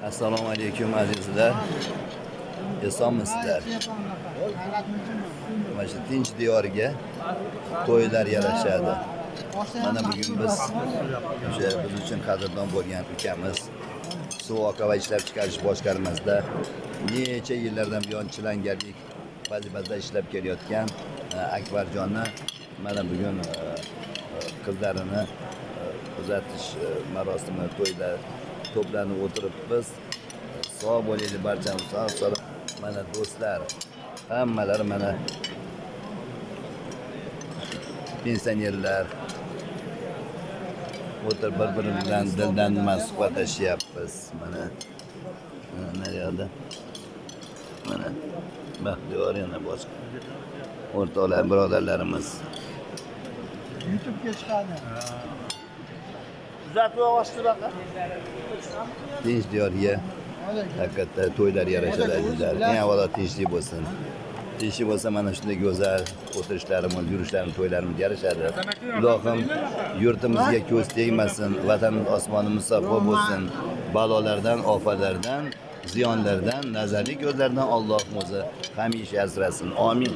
Assalomu alaykum azizlar. Esonmisizlar? Mana shu tinch diyoriga to'ylar yarashadi. Mana bugun biz o'sha biz uchun qadrdon bo'lgan ukamiz suv oqava ishlab chiqarish boshqarmasida necha yillardan buyon chilangalik vazifasida ishlab kelayotgan Akbarjonni mana bugun qizlarini uzatish marosimi to'yda to'planib o'tiribmiz. Sog' bo'linglar barchamiz. Sog' mana do'stlar, hammalari mana pensionerlar o'tirib bir-biri bilan dildan nima suhbatlashyapmiz. Mana naryoqda mana Baxtiyor yana boshqa o'rtoqlar, birodarlarimiz. YouTube'ga chiqadi. Tinch diyorga haqiqatda to'ylar yarashadi azizlar. Eng avvalo tinchlik bo'lsin. Tinchlik bo'lsa mana shunday go'zal o'tirishlarimiz, yurishlarimiz, to'ylarimiz yarashadi. Ilohim yurtimizga ko'z tegmasin, vatanimiz osmonimiz musaffo bo'lsin. Balolardan, ofatlardan, ziyonlardan, nazarli ko'zlardan Alloh o'zi hamisha asrasin. Amin.